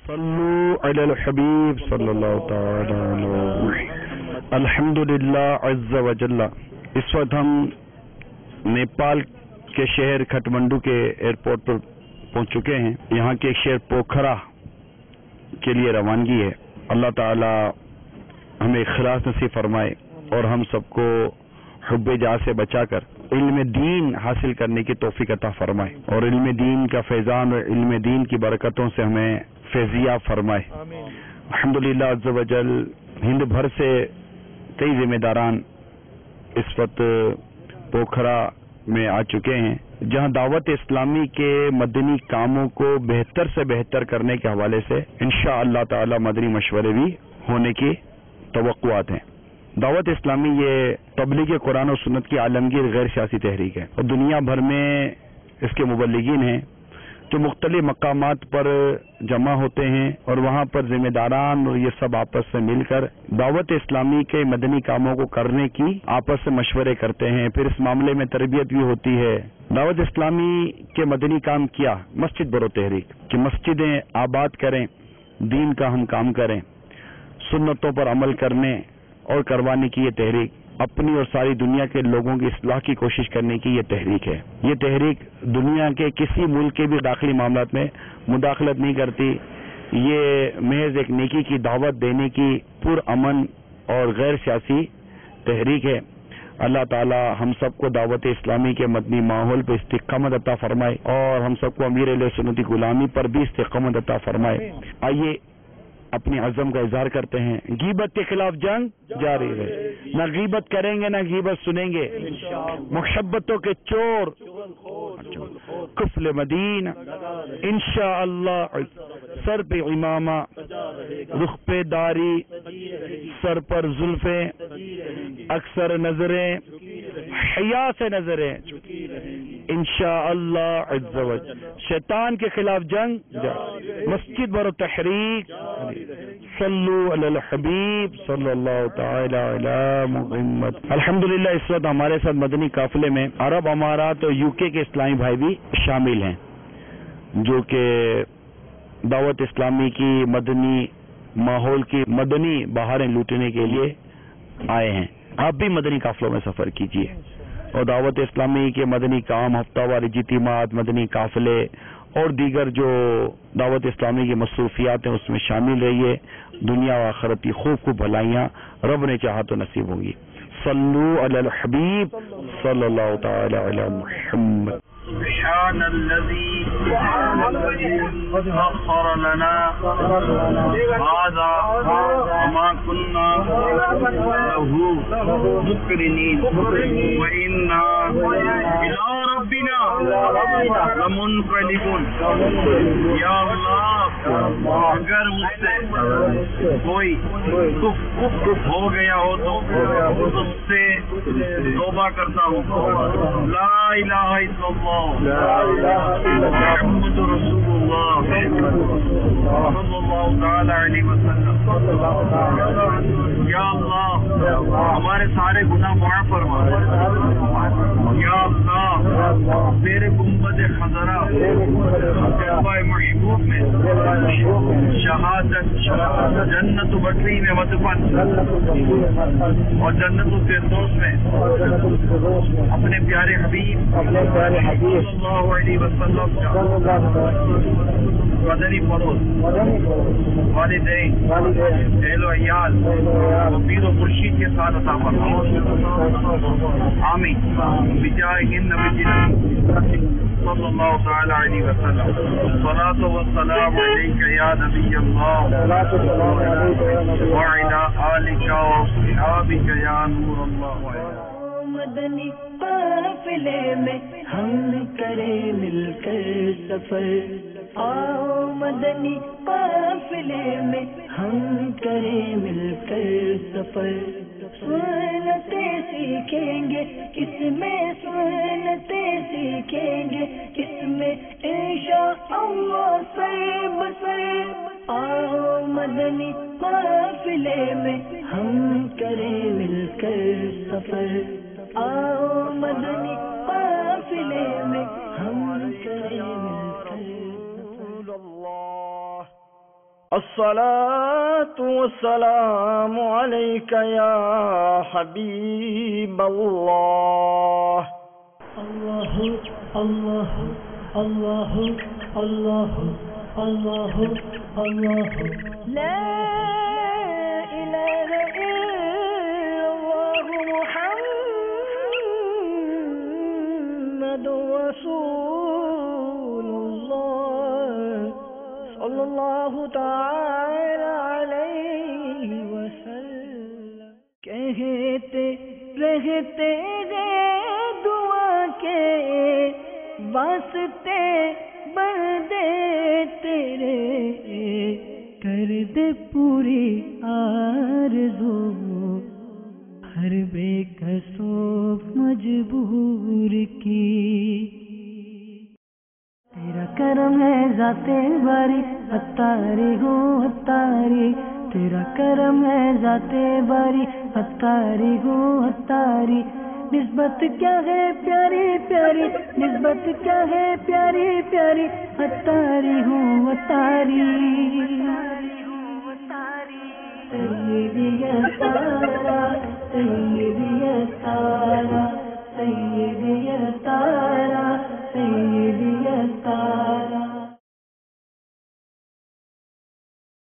صلو علی الحبیب صلی اللہ تعالی علیہ الحمدللہ عز وجل۔ اس وقت ہم نیپال کے شہر کھٹمنڈو کے ایئرپورٹ پر پہنچ چکے ہیں۔ یہاں کے ایک شہر پوکھرا کے لیے روانگی ہے۔ اللہ تعالی ہمیں اخلاص نصیب فرمائے اور ہم سب کو حب جاہ سے بچا کر علم دین حاصل کرنے کی توفیق عطا فرمائے اور علم دین کا فیضان اور علم دین کی برکتوں سے ہمیں فیضیاب فرمائے۔ الحمدللہ عز وجل ہند بھر سے کئی ذمہ داران اس وقت پوکھرا میں آ چکے ہیں، جہاں دعوت اسلامی کے مدنی کاموں کو بہتر سے بہتر کرنے کے حوالے سے انشاءاللہ تعالی مدنی مشورے بھی ہونے کی توقعات ہیں۔ دعوت اسلامی یہ تبلیغ قرآن و سنت کی عالمگیر غیر سیاسی تحریک ہے اور دنیا بھر میں اس کے مبلغین ہیں جو مختلف مقامات پر جمع ہوتے ہیں اور وہاں پر ذمہ داران اور یہ سب آپس سے مل کر دعوت اسلامی کے مدنی کاموں کو کرنے کی آپس سے مشورے کرتے ہیں، پھر اس معاملے میں تربیت بھی ہوتی ہے۔ دعوت اسلامی کے مدنی کام کیا؟ مسجد برو تحریک، کہ مسجدیں آباد کریں، دین کا ہم کام کریں، سنتوں پر عمل کرنے اور کروانے کی یہ تحریک، اپنی اور ساری دنیا کے لوگوں کی اصلاح کی کوشش کرنے کی یہ تحریک ہے۔ یہ تحریک دنیا کے کسی ملک کے بھی داخلی معاملات میں مداخلت نہیں کرتی، یہ محض ایک نیکی کی دعوت دینے کی پرامن اور غیر سیاسی تحریک ہے۔ اللہ تعالی ہم سب کو دعوت اسلامی کے مدنی ماحول پر استقامت عطا فرمائے اور ہم سب کو امیر اہل سنت غلامی پر بھی استقامت عطا فرمائے۔ آئیے اپنی عزم کا اظہار کرتے ہیں۔ غیبت کے خلاف جنگ جاری ہے، نہ غیبت کریں گے نہ غیبت سنیں گے، محبتوں کے چور کفل مدینہ انشاءاللہ، سر پہ امامہ، رخ پہ داری، سر پر زلفیں، اکثر نظریں حیا سے نظریں انشاءاللہ عز وجل۔ شیطان کے خلاف جنگ مسجد برو تحریک، صلو علی الحبیب صلی اللہ تعالی علی محمد۔ الحمدللہ اس وقت ہمارے ساتھ مدنی قافلے میں عرب امارات اور UK کے اسلامی بھائی بھی شامل ہیں جو کہ دعوت اسلامی کی مدنی ماحول کی مدنی بہاریں لوٹنے کے لیے آئے ہیں۔ آپ بھی مدنی قافلوں میں سفر کیجیے اور دعوت اسلامی کے مدنی کام، ہفتہ وار اجتماعات، مدنی قافلے اور دیگر جو دعوت اسلامی کی مصروفیات ہیں اس میں شامل رہیے۔ دنیا و آخرت کی خوب خوب بھلائیاں رب نے چاہا تو نصیب ہوں گی۔ صلو علی الحبیب صلی اللہ تعالی علی محمد۔ سبحان الذي سخر لنا هذا وما كنا له مقرنين وإنا إلى ربنا لمنقلبون۔ یا اللہ اگر مجھ سے کوئی کفر ہو گیا ہو تو اس سے توبہ کرتا ہوں۔ لا الہ الا اللہ محمد رسول اللہ صلی اللہ تعالی علیہ وسلم۔ یا اللہ ہمارے سارے گناہ معاف فرما۔ یا اللہ میرے گنبد خضرا جلوہ محبوب میں شہادت جنت بکری میں مدفن اور جنت الفردوس میں اپنے پیارے حبیب صلی اللہ علیہ وسلم کا مدنی فروز، والدین، اہل و عیال و پیر و مرشید کے ساتھ عطا فرما۔ آمین بجاہ النبی صلی اللہ تعالی علیہ وسلم۔ الصلاۃ والسلام علیک یا نبی اللہ وعلی آلک واصحابک یا نور اللہ۔ مدنی قافلے میں ہم کریں مل کر سفر، آؤ مدنی قافلے میں ہم کریں مل کر سفر۔ سنتیں سیکھیں گے کس میں، سنتیں سیکھیں گے کس میں، انشاءاللہ سر بسر۔ آؤ مدنی قافلے میں ہم کریں مل کر سفر، آؤ مدنی قافلے میں ہم کریں مل کر سفر۔ الصلاة والسلام عليك يا حبيب الله. الله الله الله الله الله الله لا إله إلا الله محمد رسول الله صلى الله تعالى عليه وسلم. کہتے رہتے ہیں دعا کے واسطے بندے تیرے، کر دے پوری آرزو ہر بے کسو مجبور کی. تیرا کرم ہے ذات باری اتاری ہو اتاری، تیرا کرم ہے ذات باری اتاری ہو اتاری. نسبت کیا ہے پیاری پیاری، نسبت کیا ہے پیاری پیاری، اتاری ہو اتاری. تیری اتارا تیری